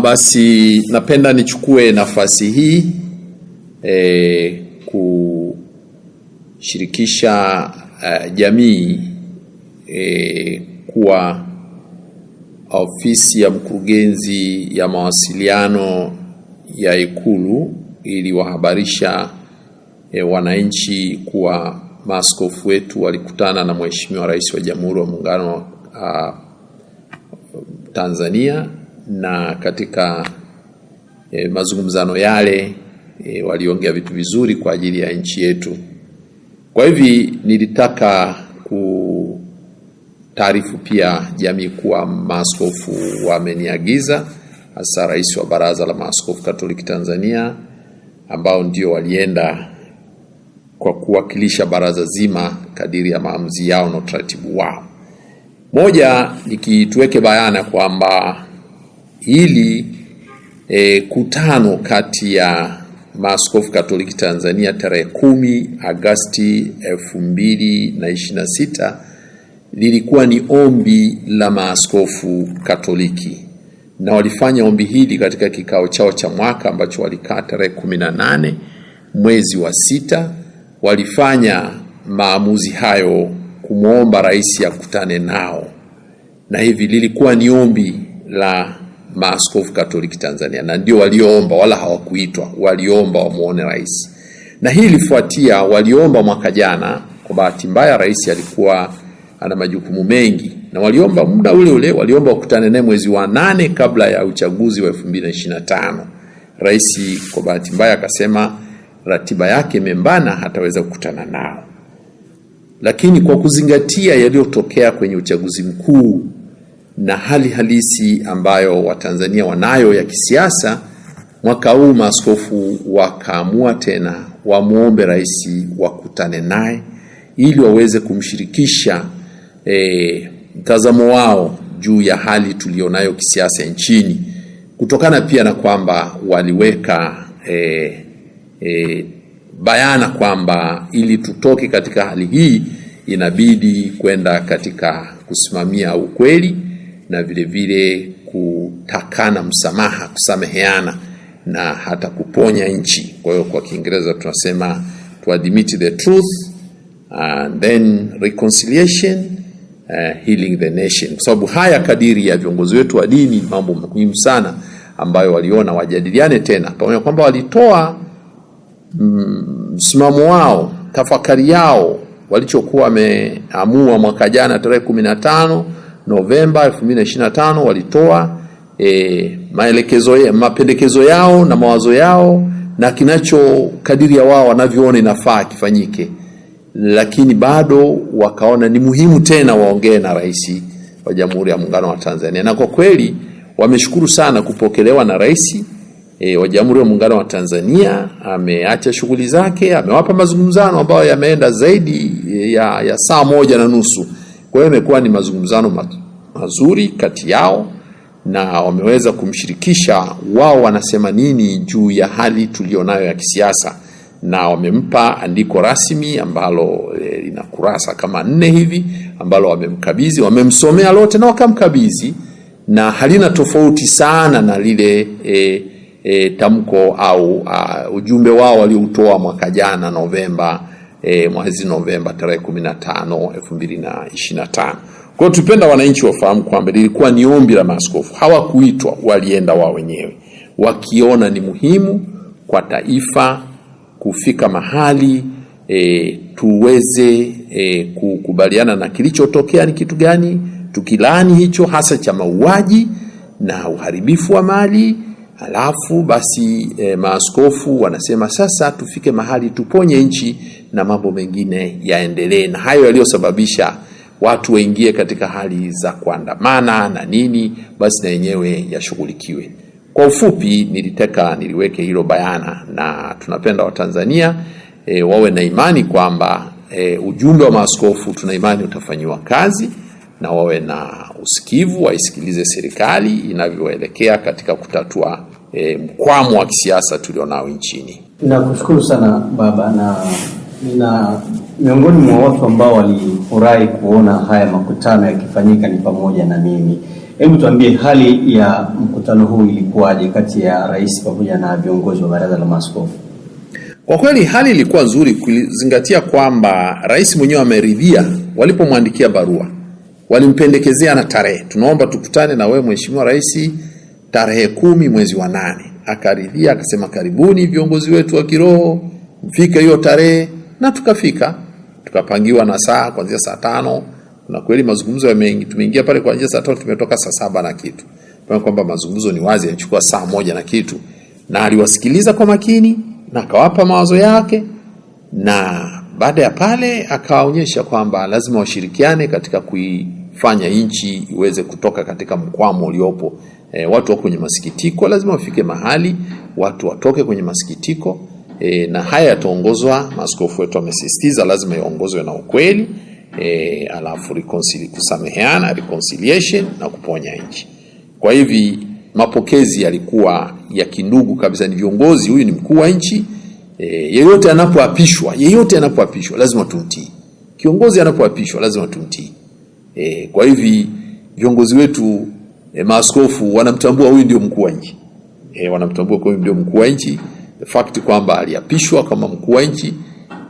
Basi napenda nichukue nafasi hii kushirikisha jamii kuwa ofisi ya mkurugenzi ya mawasiliano ya Ikulu iliwahabarisha wananchi kuwa maaskofu wetu walikutana na Mheshimiwa Rais wa Jamhuri ya Muungano wa Tanzania, na katika mazungumzano yale waliongea vitu vizuri kwa ajili ya nchi yetu. Kwa hivi nilitaka kutaarifu pia jamii kuwa maaskofu wameniagiza, hasa Rais wa Baraza la Maaskofu Katoliki Tanzania, ambao ndio walienda kwa kuwakilisha baraza zima kadiri ya maamuzi yao na utaratibu wao. Moja, nikituweke bayana kwamba hili kutano kati ya Maaskofu Katoliki Tanzania tarehe 10 Agosti 2026 lilikuwa ni ombi la maaskofu Katoliki, na walifanya ombi hili katika kikao chao cha mwaka ambacho walikaa tarehe 18 mwezi wa 6. Walifanya maamuzi hayo kumuomba rais akutane nao, na hivi lilikuwa ni ombi la Maaskofu Katoliki Tanzania, na ndio walioomba, wala hawakuitwa, waliomba wamuone rais. Na hii ilifuatia waliomba mwaka jana. Kwa bahati mbaya rais alikuwa ana majukumu mengi, na waliomba muda ule ule, waliomba wakutane naye mwezi wa 8 kabla ya uchaguzi wa 2025. Rais kwa bahati mbaya akasema ratiba yake membana, hataweza kukutana nao. Lakini kwa kuzingatia yaliyotokea kwenye uchaguzi mkuu na hali halisi ambayo Watanzania wanayo ya kisiasa, mwaka huu maaskofu wakaamua tena wamuombe rais wakutane naye ili waweze kumshirikisha mtazamo wao juu ya hali tulionayo kisiasa nchini, kutokana pia na kwamba waliweka bayana kwamba ili tutoke katika hali hii inabidi kwenda katika kusimamia ukweli na vile vile kutakana msamaha, kusameheana na hata kuponya nchi. Kwa hiyo kwa Kiingereza tunasema to admit the truth and then reconciliation, healing the nation. Kwa sababu haya kadiri ya viongozi wetu wa dini mambo muhimu sana ambayo waliona wajadiliane tena, pamoja kwamba walitoa msimamo wao, tafakari yao walichokuwa wameamua mwaka jana tarehe 15 Novemba 2025. Walitoa mapendekezo yao na mawazo yao na kinacho kadiri ya wao wanavyoona inafaa kifanyike, lakini bado wakaona ni muhimu tena waongee na rais wa Jamhuri ya Muungano wa Tanzania. Na kwa kweli wameshukuru sana kupokelewa na rais wa Jamhuri ya Muungano wa Tanzania. Ameacha shughuli zake, amewapa mazungumzano ambayo yameenda zaidi ya saa 1.5. Kwa hiyo imekuwa ni mazungumzano mazuri kati yao, na wameweza kumshirikisha wao wanasema nini juu ya hali tulionayo ya kisiasa, na wamempa andiko rasmi ambalo lina kurasa kama 4 hivi, ambalo wamemkabidhi, wamemsomea lote na wakamkabidhi, na halina tofauti sana na lile tamko au ujumbe wao walioutoa mwaka jana mwezi Novemba tarehe 15 2025. Kwa hiyo tupenda wananchi wafahamu kwamba lilikuwa ni ombi la maaskofu, hawakuitwa, walienda wao wenyewe wakiona ni muhimu kwa taifa kufika mahali tuweze kukubaliana na kilichotokea ni kitu gani, tukilaani hicho hasa cha mauaji na uharibifu wa mali. Halafu basi maaskofu wanasema sasa tufike mahali tuponye nchi na mambo mengine yaendelee, na hayo yaliyosababisha watu waingie katika hali za kuandamana na nini, basi na yenyewe yashughulikiwe. Kwa ufupi niliweke hilo bayana, na tunapenda Watanzania wawe na imani kwamba ujumbe wa maaskofu tuna imani utafanyiwa kazi, na wawe na usikivu, waisikilize serikali inavyoelekea katika kutatua mkwamo wa kisiasa tulionao nchini. Nakushukuru sana baba, na miongoni mwa watu ambao walifurahi kuona haya makutano yakifanyika ni pamoja na mimi. Hebu tuambie hali ya mkutano huu ilikuwaje kati ya rais pamoja na viongozi wa Baraza la Maaskofu? Kwa kweli hali ilikuwa nzuri, kuzingatia kwamba rais mwenyewe ameridhia. Walipomwandikia barua walimpendekezea na tarehe, tunaomba tukutane na wewe Mheshimiwa Rais tarehe 10 mwezi wa 8. Akaridhia, akasema karibuni viongozi wetu wa kiroho, mfike hiyo tarehe, na tukafika. Tukapangiwa na saa kuanzia saa 5. Na kweli mazungumzo ya mengi, tumeingia pale kuanzia saa 5, tumetoka saa 7 na kitu. Kwa kwamba mazungumzo ni wazi, yanachukua saa 1 na kitu. Na aliwasikiliza kwa makini na akawapa mawazo yake, na baada ya pale akaonyesha kwamba lazima washirikiane katika kuifanya nchi iweze kutoka katika mkwamo uliopo. Watu wako kwenye masikitiko, lazima wafike mahali watu watoke kwenye masikitiko. Na haya yataongozwa, maaskofu wetu wamesisitiza lazima yaongozwe na ukweli, alafu kusameheana, reconciliation, na kuponya nchi. Kwa hivi mapokezi yalikuwa ya kindugu kabisa. Ni viongozi, huyu ni mkuu wa nchi, yeyote anapoapishwa lazima tumtii. Kiongozi anapoapishwa lazima tumtii. Kwa hivi viongozi wetu, maaskofu wanamtambua huyu ndio mkuu wa nchi. Wanamtambua kwa huyu ndio mkuu wa nchi, the fact kwamba aliapishwa kama mkuu wa nchi,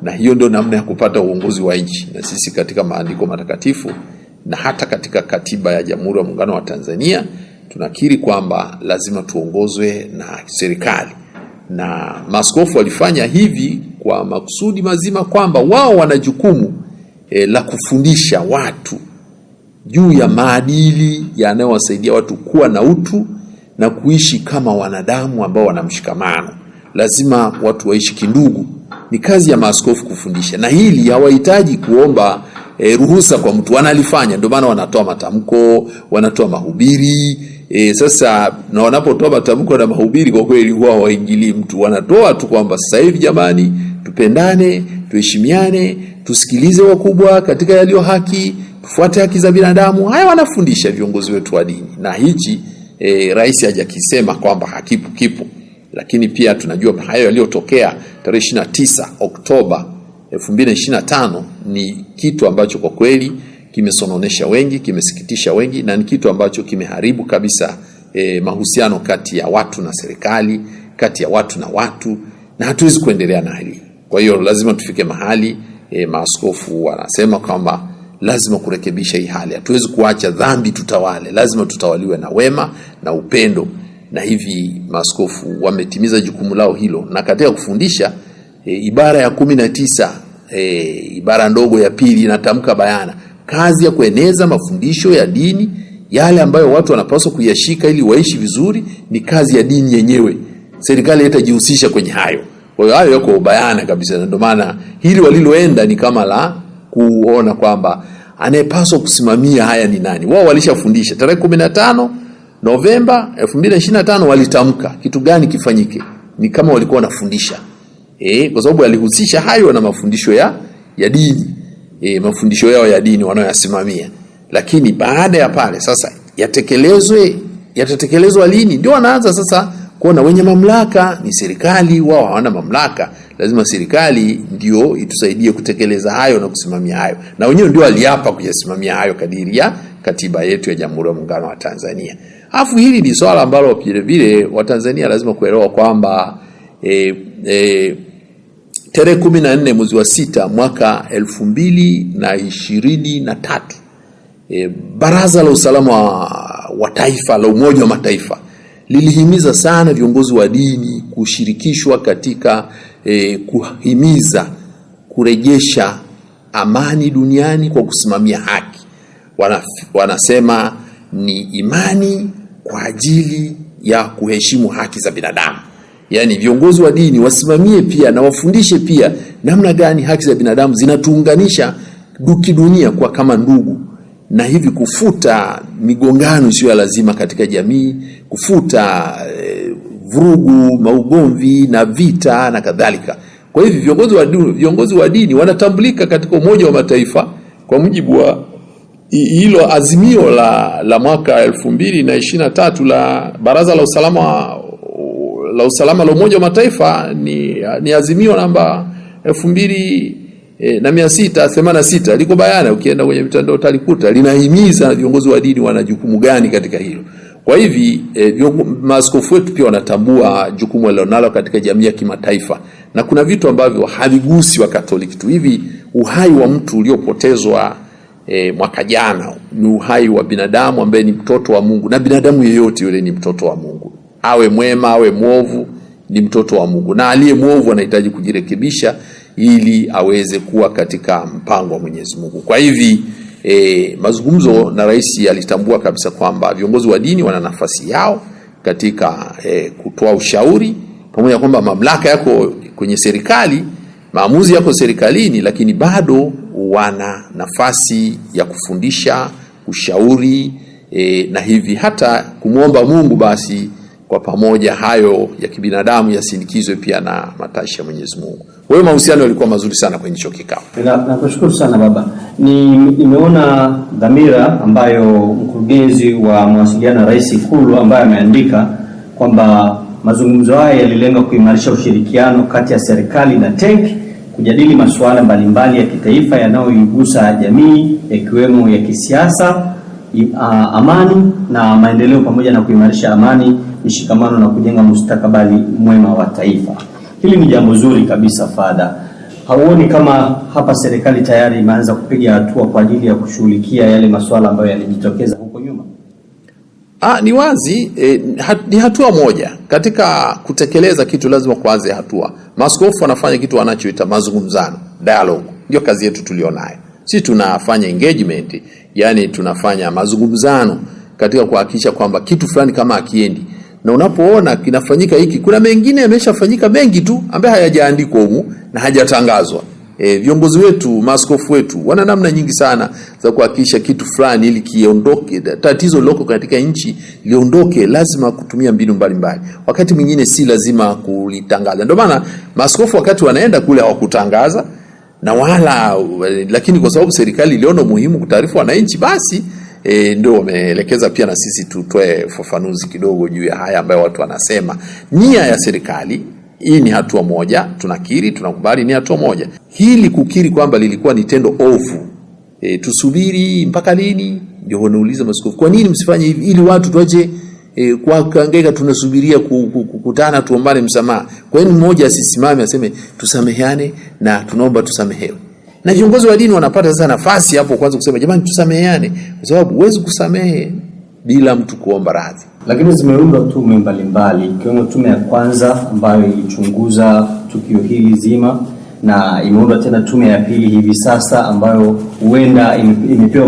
na hiyo ndio namna ya kupata uongozi wa nchi. Na sisi katika maandiko matakatifu na hata katika katiba ya Jamhuri ya Muungano wa Tanzania tunakiri kwamba lazima tuongozwe na serikali. Na maaskofu walifanya hivi kwa makusudi mazima kwamba wao wana jukumu la kufundisha watu juu ya maadili yanayowasaidia watu kuwa na utu na kuishi kama wanadamu ambao wana mshikamano. Lazima watu waishi kindugu. Ni kazi ya maaskofu kufundisha, na hili hawahitaji kuomba ruhusa kwa mtu, wanalifanya. Ndio maana wanatoa matamko, wanatoa mahubiri. Sasa na wanapotoa matamko na mahubiri, kwa kweli huwa hawaingilii mtu, wanatoa tu kwamba sasa hivi jamani, tupendane, tuheshimiane, tusikilize wakubwa katika yaliyo haki, tufuate haki za binadamu. Haya wanafundisha viongozi wetu wa dini, na hichi rais hajakisema kwamba hakipo, kipo. Lakini pia tunajua hayo yaliyotokea tarehe 29 Oktoba 2025 ni kitu ambacho kwa kweli kimesononesha wengi, kimesikitisha wengi, na ni kitu ambacho kimeharibu kabisa mahusiano kati ya watu na serikali, kati ya watu na watu, na hatuwezi kuendelea na hili. Kwa hiyo lazima tufike mahali, maaskofu wanasema kwamba lazima kurekebisha hii hali. Hatuwezi kuacha dhambi tutawale, lazima tutawaliwe na wema na upendo. Na hivi maaskofu wametimiza jukumu lao hilo. Na katika kufundisha, ibara ya 19 ibara ndogo ya 2 inatamka bayana kazi ya kueneza mafundisho ya dini, yale ambayo watu wanapaswa kuyashika ili waishi vizuri, ni kazi ya dini yenyewe. Serikali haitajihusisha kwenye hayo. Kwa hiyo hayo yako bayana kabisa. Ndio maana hili waliloenda ni kama la kuona kwamba anayepaswa kusimamia haya ni nani. Wao walishafundisha tarehe 15 Novemba 2025 walitamka kitu gani kifanyike. Ni kama walikuwa wanafundisha. Kwa sababu alihusisha hayo na mafundisho ya dini. Mafundisho yao ya dini wanayoyasimamia. Lakini baada ya pale sasa yatatekelezwa lini? Ndio wanaanza sasa kuona wenye mamlaka ni serikali, wao hawana mamlaka. Lazima serikali ndio itusaidie kutekeleza hayo na kusimamia hayo. Na wenyewe ndio waliapa kuyasimamia hayo kadiri ya katiba yetu ya Jamhuri ya Muungano wa Tanzania. Alafu hili ni swala ambalo vile vile Watanzania lazima kuelewa kwamba tarehe 14 mwezi wa 6 mwaka 2023 Baraza la Usalama wa Taifa la Umoja wa Mataifa lilihimiza sana viongozi wa dini kushirikishwa katika kuhimiza kurejesha amani duniani kwa kusimamia haki. Wanasema ni imani kwa ajili ya kuheshimu haki za binadamu. Yaani viongozi wa dini wasimamie pia na wafundishe pia namna gani haki za binadamu zinatuunganisha kidunia kwa kama ndugu, na hivi kufuta migongano isiyo ya lazima katika jamii, kufuta vurugu, maugomvi na vita na kadhalika. Kwa hivi viongozi wa dini wanatambulika katika Umoja wa Mataifa kwa mujibu wa hilo azimio la mwaka 2023 la Baraza la Usalama la Umoja wa Mataifa. Ni azimio namba 2023 na 686 liko bayana, ukienda kwenye mitandao utalikuta, linahimiza viongozi wa dini wana jukumu gani katika hilo. Kwa hivi maaskofu wetu pia wanatambua jukumu walilonalo katika jamii ya kimataifa, na kuna vitu ambavyo havigusi wa Katoliki tu. Hivi uhai wa mtu uliopotezwa mwaka jana ni uhai wa binadamu ambaye ni mtoto wa Mungu, na binadamu yeyote yule ni mtoto wa Mungu, awe mwema awe mwovu, ni mtoto wa Mungu, na aliye mwovu anahitaji kujirekebisha ili aweze kuwa katika mpango wa Mwenyezi Mungu. Kwa hivi mazungumzo na rais alitambua kabisa kwamba viongozi wa dini wana nafasi yao katika kutoa ushauri, pamoja kwamba mamlaka yako kwenye serikali, maamuzi yako serikalini, lakini bado wana nafasi ya kufundisha, ushauri, na hivi hata kumwomba Mungu basi kwa pamoja hayo ya kibinadamu yasindikizwe pia na matashi ya Mwenyezi Mungu. Wewe mahusiano yalikuwa mazuri sana kwenye hicho kikao. Nakushukuru sana baba. Nimeona dhamira ambayo mkurugenzi wa mawasiliano ya Rais Ikulu ambaye ameandika kwamba mazungumzo haya yalilenga kuimarisha ushirikiano kati ya serikali na TEC, kujadili masuala mbalimbali ya kitaifa yanayoigusa jamii yakiwemo ya kisiasa, amani na maendeleo, pamoja na kuimarisha amani, mshikamano na kujenga mustakabali mwema wa taifa. Hili ni jambo zuri kabisa Father. Hauoni kama hapa serikali tayari imeanza kupiga hatua kwa ajili ya kushughulikia yale masuala ambayo yalijitokeza huko nyuma? Ni wazi, ni hatua moja. Katika kutekeleza kitu lazima kuanze hatua. Maaskofu wanafanya kitu wanachoita mazungumzano, dialogue. Ndio kazi yetu tulionayo. Sisi tunafanya engagement, yani tunafanya mazungumzano katika kuhakikisha kwamba kitu fulani kama akiendi. Na unapoona kinafanyika hiki, kuna mengine yameshafanyika mengi tu ambaye hayajaandikwa humu na hajatangazwa. Viongozi wetu, maaskofu wetu wana namna nyingi sana za kuhakikisha kitu fulani ili kiondoke, tatizo loko katika nchi liondoke, lazima kutumia mbinu mbalimbali. Wakati mwingine si lazima kulitangaza. Ndio maana maaskofu wakati wanaenda kule hawakutangaza na wala, lakini kwa sababu serikali iliona muhimu kutaarifu wananchi, basi ndio wameelekeza pia na sisi tutoe ufafanuzi kidogo juu ya haya ambayo watu wanasema. Nia ya serikali hii ni hatua moja, tunakiri, tunakubali ni hatua moja. Hili kukiri kwamba lilikuwa ni tendo ovu, tusubiri mpaka lini? Ndio wanauliza maaskofu, kwa nini msifanye hivi ili watu tuache kwa kaangaika tunasubiria kukutana tuombane msamaha? Kwa nini mmoja asisimame aseme tusameheane na tunaomba tusamehewe? Na viongozi wa dini wanapata sasa nafasi hapo kwanza kusema jamani tusameheane, kwa sababu huwezi kusamehe bila mtu kuomba radhi. Lakini zimeundwa tume mbalimbali, ikiwemo tume ya kwanza ambayo ilichunguza tukio hili zima, na imeundwa tena tume ya pili hivi sasa ambayo huenda imepewa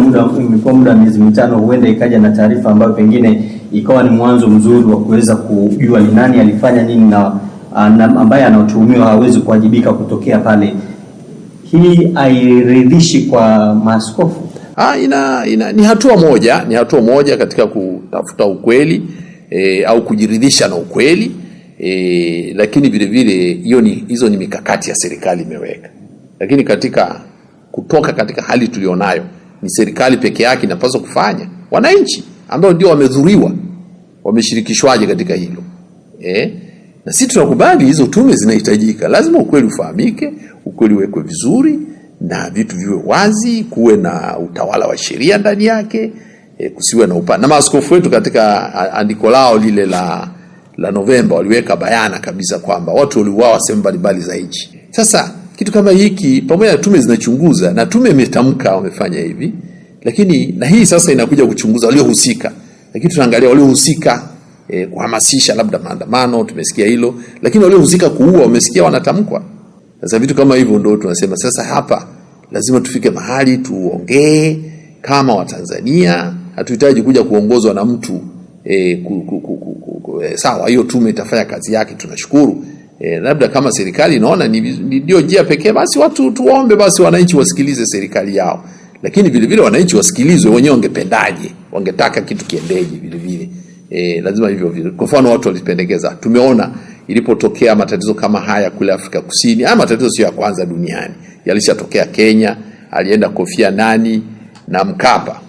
muda miezi mitano, huenda ikaja na taarifa ambayo pengine ikawa ni mwanzo mzuri wa kuweza kujua ni nani alifanya nini na ambaye anatuhumiwa hawezi kuwajibika kutokea pale. Hii hairidhishi kwa maaskofu? Ni hatua moja katika kutafuta ukweli au kujiridhisha na ukweli, lakini vile vile hizo ni mikakati ya serikali imeweka. Lakini katika kutoka katika hali tulionayo, ni serikali peke yake inapaswa kufanya. Wananchi ambao ndio wamedhuriwa wameshirikishwaje katika hilo? Na sisi tunakubali hizo tume zinahitajika. Lazima ukweli ufahamike, ukweli uwekwe vizuri na vitu viwe wazi, kuwe na utawala wa sheria ndani yake, kusiwe na upana. Na maaskofu wetu katika andiko lao lile la Novemba waliweka bayana kabisa kwamba watu waliuawa sehemu mbalimbali za nchi. Sasa kitu kama hiki, pamoja na tume zinachunguza na tume imetamka wamefanya hivi, lakini na hii sasa inakuja kuchunguza waliohusika. Lakini tunaangalia waliohusika kuhamasisha labda maandamano, tumesikia hilo, lakini waliohusika kuua wamesikia wanatamkwa. Sasa vitu kama hivyo ndio tunasema sasa hapa lazima tufike mahali tuongee kama Watanzania. Hatuhitaji kuja kuongozwa na mtu sawa, hiyo tume itafanya kazi yake, tunashukuru. Labda kama serikali inaona ndio njia pekee, basi watu tuombe, basi wananchi wasikilize serikali yao. Lakini vile vile wananchi wasikilizwe wenyewe, wangependaje, wangetaka kitu kiendeje vile vile. Lazima hivyo vile. Kwa mfano watu walipendekeza, tumeona ilipotokea matatizo kama haya kule Afrika Kusini, haya matatizo sio ya kwanza duniani. Yalishatokea Kenya, alienda Kofi Annan na Mkapa,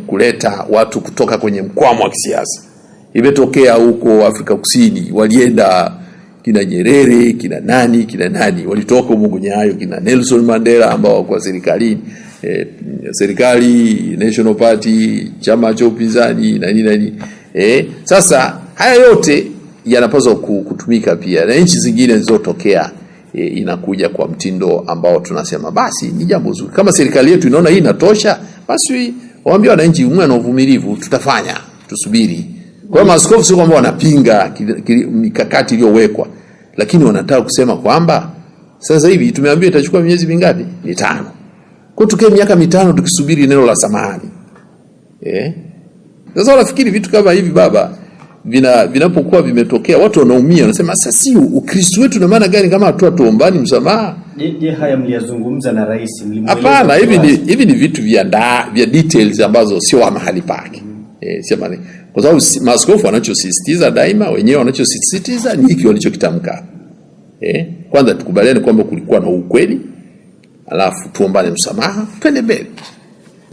kuleta watu kutoka kwenye mkwamo wa kisiasa. Imetokea huko Afrika Kusini, walienda kina Nyerere, kina nani walitoka huko Nyayo, kina Nelson Mandela ambao kwa serikali National Party, chama cha upinzani nani. Sasa haya yote yanapaswa kutumika pia na nchi zingine zilizotokea. Inakuja kwa mtindo ambao tunasema basi ni jambo zuri. Kama serikali yetu inaona hii inatosha, basi waambie wananchi mwe na uvumilivu, tutafanya, tusubiri. Kwa maaskofu sio kwamba wanapinga mikakati iliyowekwa, lakini wanataka kusema kwamba sasa hivi tumeambiwa itachukua miezi mingapi? 5. Kwa tukae miaka 5 tukisubiri neno la samahani. Sasa wanafikiri vitu kama hivi baba vinapokuwa vimetokea watu wanaumia, wanasema sasa si Ukristo wetu na maana gani kama hatuombani msamaha? Je, haya mliyazungumza na rais? Hapana, hivi ni vitu vya details ambazo sio mahali pake. Sema ni kwa sababu maaskofu wanachosisitiza daima, wenyewe wanachosisitiza ni hiki walichokitamka. Kwanza tukubaliane kwamba kulikuwa na ukweli, alafu tuombane msamaha, twende mbele.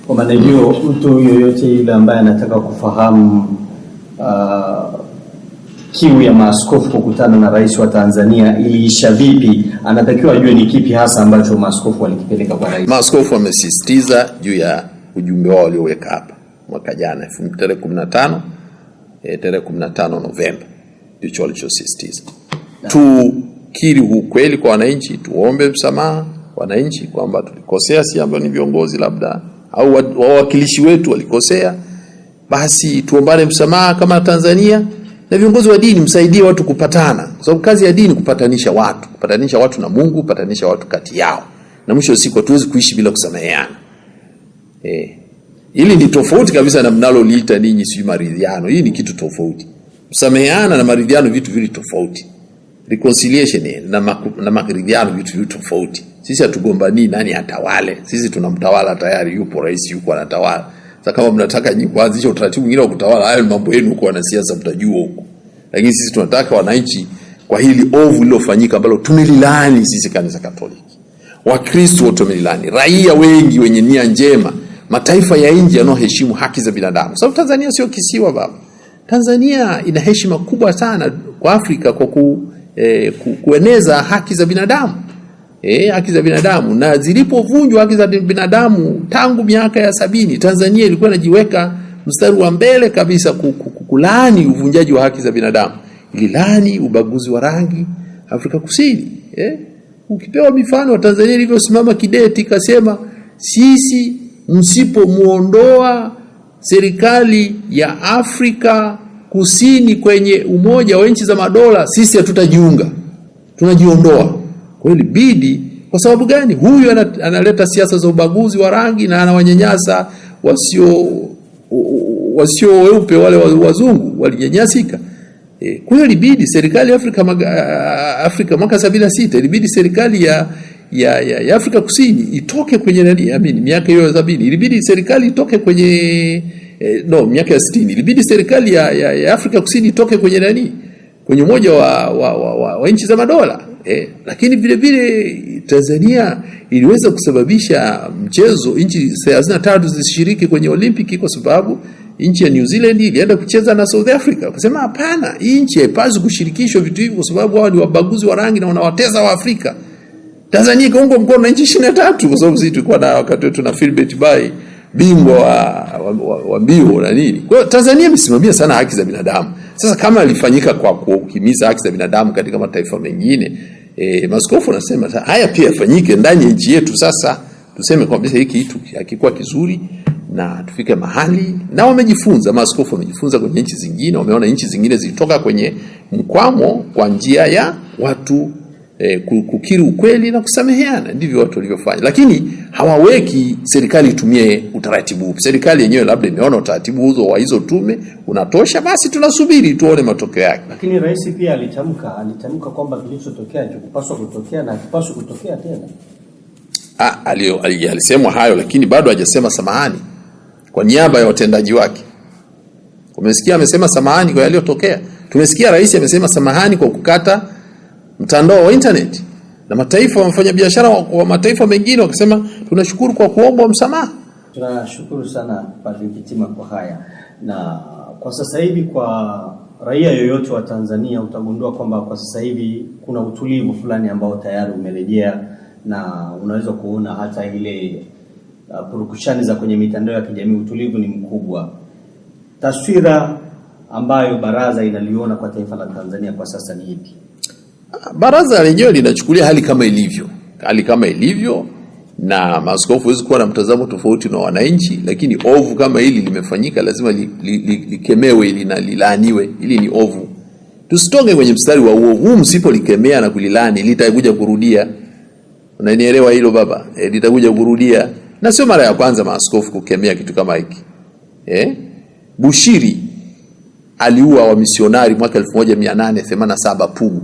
Kwa maana hiyo mtu yoyote yule ambaye anataka kufahamu kiu ya maaskofu kukutana na rais wa Tanzania iliisha vipi, anatakiwa ajue ni kipi hasa ambacho maaskofu walikipeleka kwa rais. Maaskofu wamesisitiza juu ya ujumbe wao walioweka hapa mwaka jana tarehe 15 Novemba, ndicho walichosisitiza. Tukiri ukweli kwa wananchi, tuombe msamaha wananchi kwamba tulikosea, si ambao ni viongozi labda au wawakilishi wetu walikosea, basi tuombane msamaha kama Tanzania. Na viongozi wa dini msaidie watu kupatana, kwa sababu kazi ya dini kupatanisha watu na Mungu, kupatanisha watu kati yao, na mwisho wa siku hatuwezi kuishi bila kusameheana. Hili ni tofauti kabisa na mnaloliita ninyi si maridhiano. Hii ni kitu tofauti. Kusameheana na maridhiano vitu vili tofauti. Reconciliation na maridhiano vitu tofauti. Sisi hatugombani nani atawale. Sisi tunamtawala tayari, yupo rais, yuko anatawala. Sasa kama mnataka nyinyi kuanzisha utaratibu mwingine wa kutawala, hayo mambo yenu huko na siasa mtajua huko. Lakini sisi tunataka wananchi kwa hili ovu lilofanyika ambalo tumelilani sisi kanisa Katoliki. Wakristo wote wamelilani, raia wengi wenye nia njema, mataifa ya nje yanayoheshimu haki za binadamu. Sababu Tanzania sio kisiwa baba. Tanzania ina heshima kubwa sana kwa Afrika kwa kueneza haki za binadamu. Haki za binadamu, na zilipovunjwa haki za binadamu tangu miaka ya 70, Tanzania ilikuwa inajiweka mstari wa mbele kabisa kulaani uvunjaji wa haki za binadamu. Ililani ubaguzi wa rangi Afrika Kusini. Ukipewa mifano wa Tanzania ilivyosimama kidete ikasema sisi msipomuondoa serikali ya Afrika Kusini kwenye Umoja wa Nchi za Madola, sisi hatutajiunga, tunajiondoa. Kwa hiyo bidi, kwa sababu gani? Huyu analeta siasa za ubaguzi wa rangi na anawanyanyasa wasio weupe, wale wazungu walinyanyasika. Kwa hiyo libidi serikali ya Afrika mwaka 76 ilibidi serikali ya Afrika Kusini itoke kwenye miaka hiyo ya 70, ilibidi serikali itoke kwenye miaka ya 60, ilibidi serikali ya Afrika Kusini itoke kwenye kwenye Umoja wa Nchi za Madola. Lakini vile vile Tanzania iliweza kusababisha mchezo nchi 33 zisishiriki kwenye Olimpiki kwa sababu nchi ya New Zealand ilienda kucheza na South Africa. Wakasema hapana, hii nchi haipaswi kushirikishwa vitu hivi kwa sababu hao ni wabaguzi wa rangi na wanawateza wa Afrika. Tanzania ikaungwa mkono na nchi 23 kwa sababu sisi tulikuwa na wakati wetu na Philbert Bayi, bingwa wa mbio na nini. Kwa hiyo Tanzania imesimamia sana haki za binadamu. Sasa kama ilifanyika kwa kuhimiza haki za binadamu katika mataifa mengine, maaskofu wanasema haya pia yafanyike ndani ya nchi yetu. Sasa tuseme kwamba hiki kitu hakikuwa kizuri na tufike mahali, na wamejifunza, maaskofu wamejifunza kwenye nchi zingine, wameona nchi zingine zilitoka kwenye mkwamo kwa njia ya watu kukiri ukweli na kusameheana. Ndivyo watu walivyofanya, lakini hawaweki serikali itumie utaratibu. Serikali yenyewe labda imeona utaratibu huzo wa hizo tume unatosha, basi tunasubiri tuone matokeo yake. Lakini rais pia alitamka kwamba kilichotokea hakipaswi kutokea na hakipaswi kutokea tena. Alisema hayo, lakini bado hajasema samahani kwa niaba ya watendaji wake. Umesikia amesema samahani kwa yaliyotokea? Tumesikia rais amesema samahani kwa kukata mtandao wa internet, na mataifa wamefanya biashara wa mataifa mengine wakasema tunashukuru kwa kuomba msamaha. Tunashukuru sana Padri Kitima kwa haya. Na kwa sasa hivi kwa raia yoyote wa Tanzania utagundua kwamba kwa sasa hivi kuna utulivu fulani ambao tayari umerejea, na unaweza kuona hata ile purukushani za kwenye mitandao ya kijamii, utulivu ni mkubwa. Taswira ambayo baraza inaliona kwa taifa la Tanzania kwa sasa ni ipi? Baraza lenyewe linachukulia hali kama ilivyo, na maaskofu hawezi kuwa na mtazamo tofauti na wananchi, lakini ovu kama hili limefanyika lazima likemewe na lilaaniwe. Hili ni ovu. Tusitoke kwenye mstari wa uovu. Msipolikemea na kulilani litakuja kurudia. Unanielewa hilo baba? Litakuja kurudia. Na sio mara ya kwanza maaskofu kukemea kitu kama hiki. Bushiri aliua wamisionari mwaka 1887 Pugu.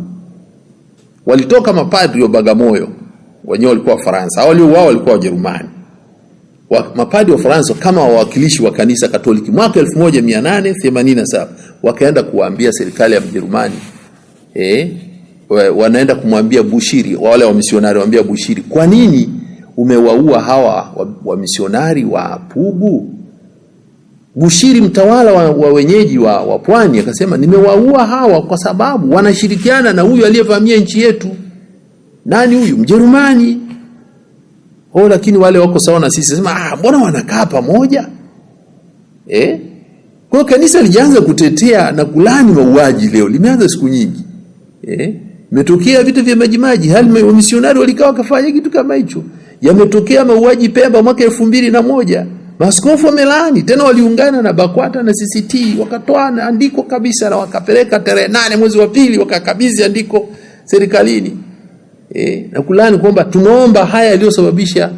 Walitoka mapadri wa Bagamoyo, wenyewe walikuwa Faransa. Wao walikuwa Wajerumani. Mapadri wa Faransa kama wawakilishi wa kanisa Katoliki mwaka 1887 wakaenda kuambia serikali ya Mjerumani, wanaenda kumwambia Bushiri, wale wa misionari waambia Bushiri, kwa nini umewaua hawa wa misionari wa Pugu? Bushiri, mtawala wa wenyeji wa pwani, akasema nimewaua hawa kwa sababu wanashirikiana na huyu aliyevamia nchi yetu. Nani huyu? Mjerumani. Lakini wale wako sawa na sisi. Sema mbona wanakaa pamoja? Kwa hiyo kanisa lianza kutetea na kulani mauaji leo. Limeanza siku nyingi. Imetokea vita vya Majimaji, hali wa misionari walikaa wakafanya kitu kama hicho. Yametokea mauaji Pemba mwaka 2001. Maaskofu wamelaani, tena waliungana na BAKWATA na CCT, wakatoa andiko kabisa na wakapeleka tarehe 8 mwezi wa pili, wakakabidhi andiko serikalini. Na kulani kwamba tunaomba haya yaliyosababisha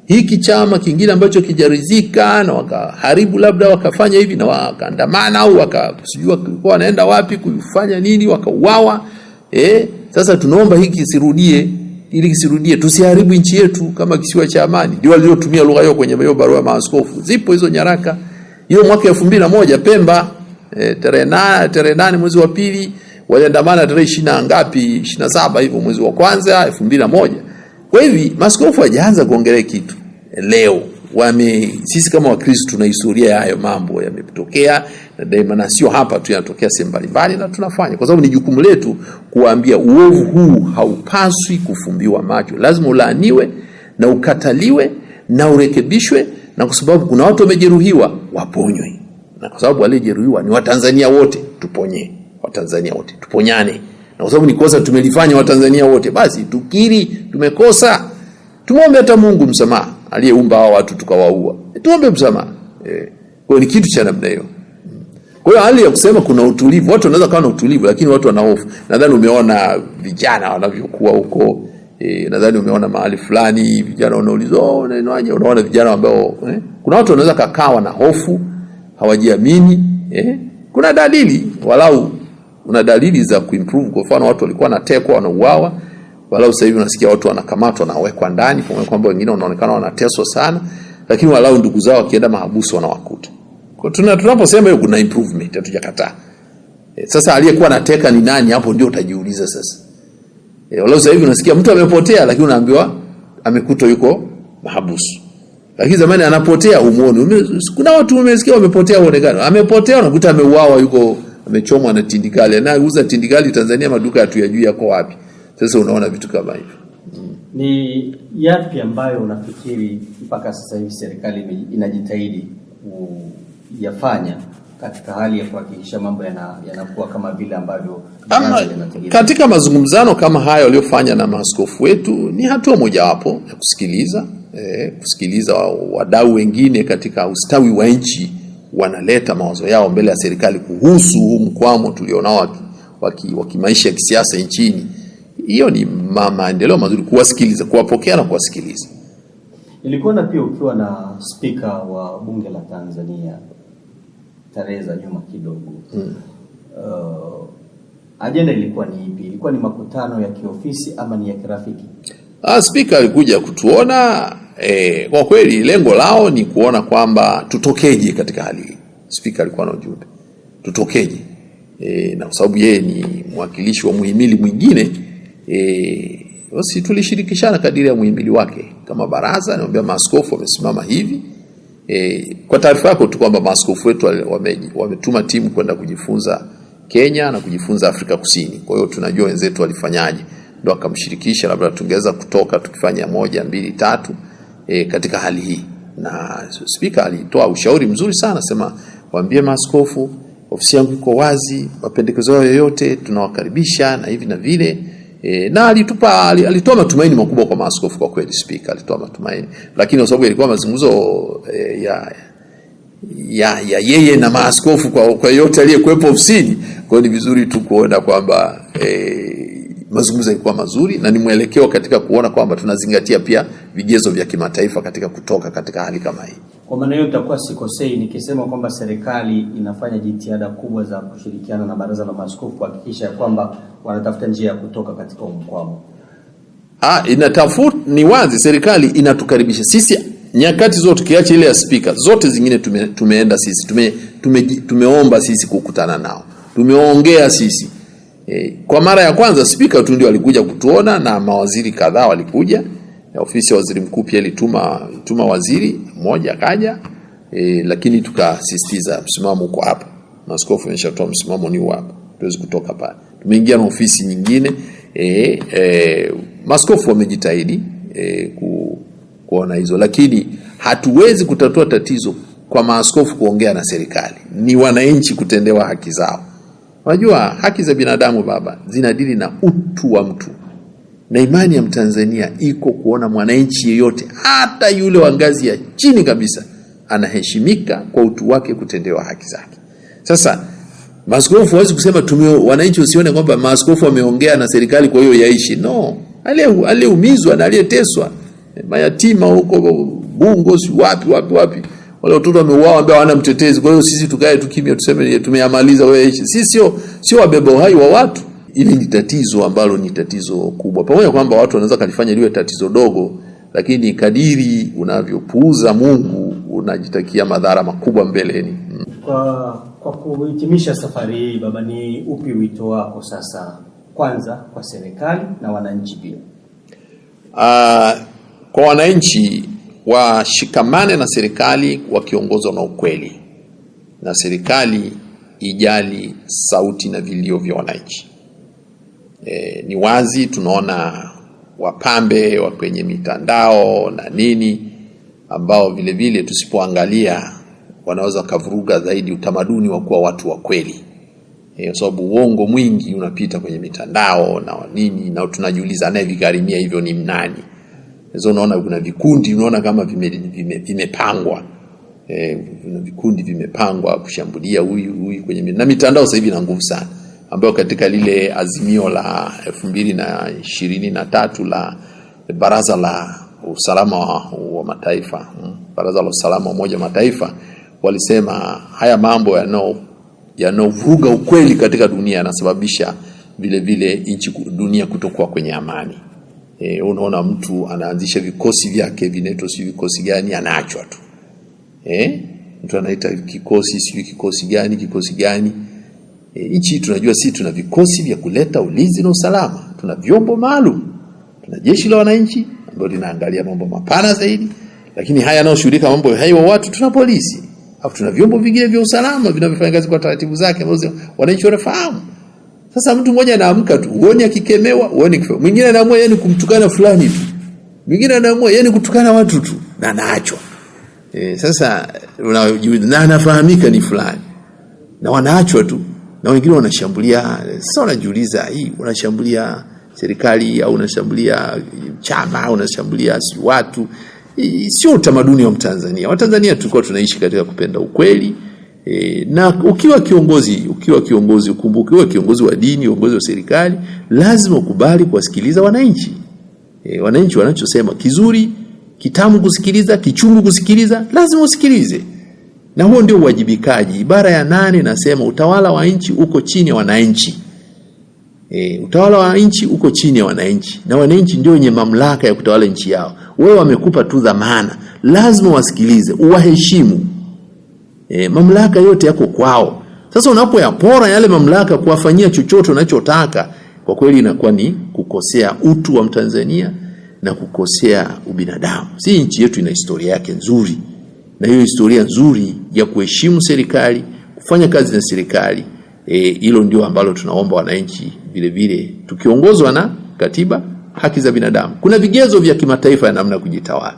hiki chama kingine ambacho kijarizika na wakaharibu, labda wakafanya hivi na wakaandamana au wakasijua kwa wanaenda wapi kufanya nini, wakauawa. Sasa tunaomba hiki kisirudie, ili kisirudie, tusiharibu nchi yetu kama kisiwa cha amani. Ndio waliotumia lugha hiyo kwenye barua ya maaskofu. Zipo hizo nyaraka. Hiyo mwaka 2001 Pemba, tarehe 8 mwezi wa pili, waliandamana tarehe 20 ngapi, 27 hivyo mwezi wa kwanza 2001. Kwa hivi maaskofu hajaanza kuongelea kitu leo. Sisi kama Wakristo tuna historia ya hayo mambo yametokea, na daima, na sio hapa tu, yanatokea sehemu mbalimbali na tunafanya, kwa sababu ni jukumu letu kuambia uovu huu haupaswi kufumbiwa macho. Lazima ulaaniwe na ukataliwe na urekebishwe, na kwa sababu kuna watu wamejeruhiwa waponywe, na kwa sababu wale jeruhiwa ni Watanzania wote, tuponye Watanzania wote, tuponyane. Na kwa sababu ni kosa tumelifanya Watanzania wote, basi tukiri tumekosa, tumwombe hata Mungu msamaha aliyeumba hao watu tukawaua. Tuombe msamaha. Kwa ni kitu cha namna hiyo. Kwa hiyo hali ya kusema kuna utulivu, watu wanaweza kuwa na utulivu lakini watu wana hofu. Nadhani umeona vijana wanavyokuwa huko. Nadhani umeona mahali fulani vijana wanaulizwa, unaona vijana ambao kuna watu wanaweza kakawa na hofu, hawajiamini. Kuna dalili, walau una dalili za kuimprove. Kwa mfano watu walikuwa wanatekwa, wanauawa, walau sasa hivi unasikia watu wanakamatwa na wawekwa ndani, kwa kwamba wengine wanaonekana wanateswa sana, lakini walau ndugu zao wakienda mahabusu wanawakuta. Kwa tunaposema hiyo kuna improvement, hatujakataa. Sasa aliyekuwa anateka ni nani? Hapo ndio utajiuliza sasa. Walau sasa hivi unasikia mtu amepotea, lakini unaambiwa amekutwa yuko mahabusu. Lakini zamani anapotea umuone. Kuna watu umesikia wamepotea uonekana. Amepotea unakuta ameuawa, yuko amechomwa na tindikali. Anauza tindikali Tanzania, maduka hatuyajui yako wapi. Sasa unaona vitu kama hivyo. Ni yapi ambayo unafikiri mpaka sasa hivi serikali inajitahidi kuyafanya katika hali ya kuhakikisha mambo yanakuwa kama vile ambavyo katika mazungumzano kama hayo waliofanya na maaskofu wetu? Ni hatua mojawapo ya kusikiliza wadau wengine katika ustawi wa nchi, wanaleta mawazo yao mbele ya serikali kuhusu huu mkwamo tulionao wa kimaisha ya kisiasa nchini. Hiyo ni maendeleo mazuri, kuwasikiliza, kuwapokea na kuwasikiliza. Ilikuwa na pia ukiwa na spika wa bunge la Tanzania tarehe za nyuma kidogo. Agenda ilikuwa ni ipi? Ilikuwa ni makutano ya kiofisi ama ni ya kirafiki? Spika alikuja kutuona. Kwa kweli lengo lao ni kuona kwamba tutokeje katika hali hii. Spika alikuwa na ujumbe, tutokeje. Na kwa sababu yeye ni mwakilishi wa muhimili mwingine, basi tulishirikishana kadiri ya muhimili wake kama baraza. Niambia maaskofu wamesimama hivi. Kwa taarifa yako tu kwamba maaskofu wetu wametuma timu kwenda kujifunza Kenya na kujifunza Afrika Kusini. Kwa hiyo tunajua wenzetu walifanyaje, ndio akamshirikisha, labda tungeweza kutoka tukifanya 1, 2, 3 katika hali hii. Na speaker alitoa ushauri mzuri sana, sema waambie maaskofu ofisi yangu iko wazi, mapendekezo yao yoyote tunawakaribisha na hivi na vile. Na alitoa matumaini makubwa kwa maaskofu kwa kweli. Speaker alitoa matumaini, lakini kwa sababu ilikuwa mazungumzo ya yeye na maaskofu kwa yote aliyekuwepo ofisini, kwa hiyo ni vizuri tu kuona kwamba mazungumzo yalikuwa mazuri na ni mwelekeo katika kuona kwamba tunazingatia pia vigezo vya kimataifa katika kutoka katika hali kama hii. Kwa maana hiyo itakuwa sikosei nikisema kwamba serikali inafanya jitihada kubwa za kushirikiana na Baraza la Maaskofu kuhakikisha kwamba wanatafuta njia ya kutoka katika mkwamo. Ni wazi serikali inatukaribisha sisi nyakati zote, kiacha ile ya speaker, zote zingine tumeenda sisi, tumeomba sisi kukutana nao, tumeongea sisi. Kwa mara ya kwanza speaker tu ndio alikuja kutuona na mawaziri kadhaa walikuja. Ofisi ya waziri mkuu pia ilituma waziri mmoja kaja, lakini tukasisitiza msimamo uko hapa. Maaskofu wameshatoa msimamo ni hapa. Tuwezi kutoka pale. Tumeingia na ofisi nyingine. Maaskofu wamejitahidi kuona hizo, lakini hatuwezi kutatua tatizo kwa maaskofu kuongea na serikali. Ni wananchi kutendewa haki zao. Unajua haki za binadamu baba zinadili na utu wa mtu. Na imani ya Mtanzania iko kuona mwananchi yeyote, hata yule wa ngazi ya chini kabisa, anaheshimika kwa utu wake, kutendewa haki zake. Sasa maaskofu hawezi kusema wananchi usione kwamba maaskofu wameongea na serikali kwa hiyo yaishi. No, aliyeumizwa na aliyeteswa, mayatima huko Bungo si wapi wale watoto wameuawa ambao hawana mtetezi. Kwa hiyo sisi tukae tukimya tuseme tumeyamaliza wewe ishi. Sisi sio wabeba uhai wa watu. Ili ni tatizo ambalo ni tatizo kubwa. Pamoja kwamba watu wanaweza kalifanya liwe tatizo dogo, lakini kadiri unavyopuuza Mungu unajitakia madhara makubwa mbeleni. Kwa kuhitimisha safari hii baba, ni upi wito wako sasa, kwanza kwa serikali na wananchi pia? Kwa wananchi washikamane na serikali wakiongozwa na ukweli, na serikali ijali sauti na vilio vya wananchi. Ni wazi tunaona wapambe wa kwenye mitandao na nini ambao vile vile tusipoangalia wanaweza kavuruga zaidi utamaduni wa kuwa watu wa kweli. Kwa sababu uongo mwingi unapita kwenye mitandao na nini, na tunajiuliza anayevigharimia hivyo ni nani. Hizo unaona kuna vikundi, unaona kama vimepangwa. Kuna vikundi vimepangwa kushambulia huyu kwenye na mitandao sasa hivi ina nguvu sana, ambayo katika lile azimio la 2023 la Baraza la Usalama wa Mataifa, Baraza la Usalama wa Umoja wa Mataifa, walisema haya mambo yanayovuruga ukweli katika dunia yanasababisha vile vile dunia kutokuwa kwenye amani. Unaona mtu anaanzisha vikosi vyake, vinaitwa si vikosi gani, anaachwa tu. Mtu anaita kikosi gani. Nchi tunajua sisi tuna vikosi vya kuleta ulinzi na usalama, tuna vyombo maalum, tuna jeshi la wananchi ambalo linaangalia mambo mapana zaidi, lakini haya yanayoshughulika mambo hayo watu, tuna polisi, afu tuna vyombo vingine vya usalama vinavyofanya kazi kwa taratibu zake ambazo wananchi wanafahamu. Sasa mtu mmoja anaamka tu, uone akikemewa, uone kifo. Mwingine anaamua yeye kumtukana fulani tu. Mwingine anaamua yeye kutukana watu tu na anaachwa. Sasa na anafahamika ni fulani. Na wanaachwa tu. Na wengine wanashambulia. Sasa unajiuliza, hii unashambulia serikali au unashambulia chama au unashambulia watu? Sio utamaduni wa Mtanzania. Watanzania tulikuwa tunaishi katika kupenda ukweli. Na ukiwa kiongozi ukumbuke, ukiwa kiongozi wa dini, kiongozi wa serikali, lazima ukubali kuwasikiliza wananchi. Wananchi wanachosema kizuri, kitamu kusikiliza, kichungu kusikiliza, lazima usikilize. Na huo ndio uwajibikaji. Ibara ya 8 nasema utawala wa nchi uko chini ya wananchi. Utawala wa nchi uko chini ya wananchi, na wananchi ndio wenye mamlaka ya kutawala nchi yao. Wewe wamekupa tu dhamana, lazima wasikilize, uwaheshimu. Mamlaka yote yako kwao. Sasa unapoyapora yale mamlaka kuwafanyia chochote unachotaka, kwa kweli inakuwa ni kukosea utu wa Mtanzania na kukosea ubinadamu. Si nchi yetu ina historia yake nzuri, na hiyo historia nzuri ya kuheshimu serikali, kufanya kazi na serikali, Hilo ndio ambalo tunaomba wananchi vile vile, tukiongozwa na katiba, haki za binadamu. Kuna vigezo vya kimataifa ya namna kujitawala.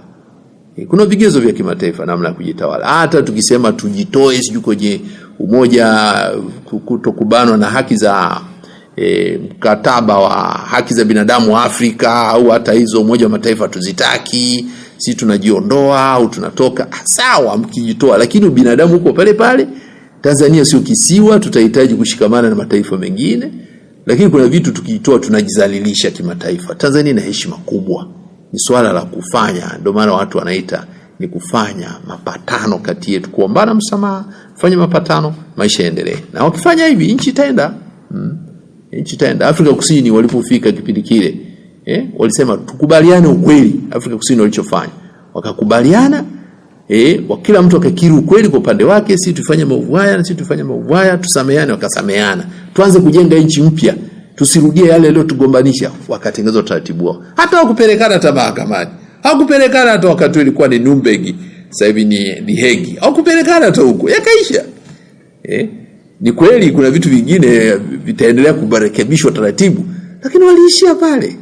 Kuna vigezo vya kimataifa namna ya kujitawala. Hata tukisema tujitoe siju kwenye umoja, kutokubanwa na haki za mkataba wa haki za binadamu wa Afrika, au hata hizo umoja wa mataifa tuzitaki, si tunajiondoa au tunatoka, sawa mkijitoa, lakini binadamu uko pale pale. Tanzania sio kisiwa, tutahitaji kushikamana na mataifa mengine, lakini kuna vitu tukijitoa tunajizalilisha kimataifa. Tanzania ina heshima kubwa. Ni swala la kufanya, ndio maana watu wanaita ni kufanya mapatano kati yetu, kuombana msamaha, fanya mapatano, maisha yaendelee. Na wakifanya hivi nchi itaenda. Nchi itaenda. Afrika Kusini walipofika kipindi kile, walisema tukubaliane ukweli. Afrika Kusini walichofanya, wakakubaliana, kila mtu akakiri ukweli kwa upande wake, si tufanye maovu haya na si tufanye maovu haya, tusameheane, wakasameheana. Tuanze kujenga nchi mpya. Tusirudie yale yale tugombanisha. Wakatengeneza utaratibu wao. Hata wakupelekana hata mahakamani. Hawakupelekana hata wakati ilikuwa ni Nuremberg, sasa hivi ni Hague. Hawakupelekana hata huko. Yakaisha. Ni kweli kuna vitu vingine vitaendelea kurekebishwa taratibu, lakini waliishia pale.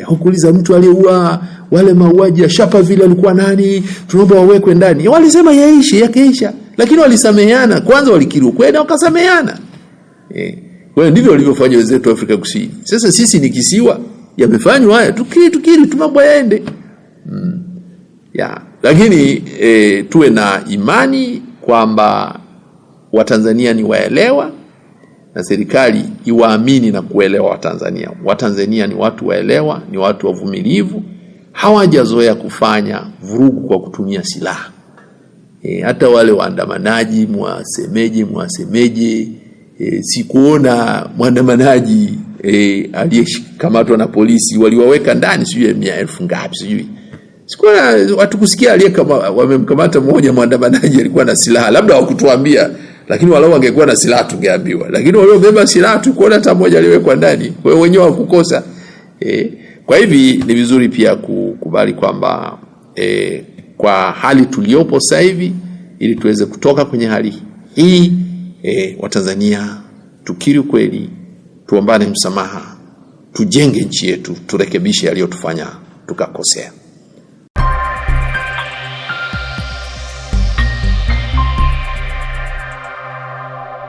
Hukuuliza mtu aliyeua wale mauaji ya Sharpeville alikuwa nani? Tunaomba wawekwe ndani. Walisema yaishi, yakaisha. Lakini walisameheana. Kwanza walikiri ukweli na wakasameheana. Kwa hiyo ndivyo walivyofanya wenzetu Afrika Kusini. Sasa sisi ni kisiwa, yamefanywa haya, tukiri mambo yaende. Lakini tuwe na imani kwamba Watanzania ni waelewa, na serikali iwaamini na kuelewa Watanzania. Watanzania ni watu waelewa, ni watu wavumilivu, hawajazoea kufanya vurugu kwa kutumia silaha. Hata wale waandamanaji mwasemeje, sikuona mwandamanaji aliyekamatwa na polisi waliwaweka ndani sijui 100,000 ngapi sijui. Sikuona watu kusikia wamemkamata mmoja mwandamanaji alikuwa na silaha. Labda hawakutuambia, lakini walau wangekuwa na silaha tungeambiwa. Lakini waliobeba silaha tukuona hata mmoja aliwekwa ndani. Kwa hiyo wenyewe hawakukosa. Kwa hivi ni vizuri pia kukubali kwamba kwa hali tuliopo sasa hivi, ili tuweze kutoka kwenye hali hii, Watanzania tukiri kweli, tuombane msamaha, tujenge nchi yetu, turekebishe yaliyotufanya tukakosea.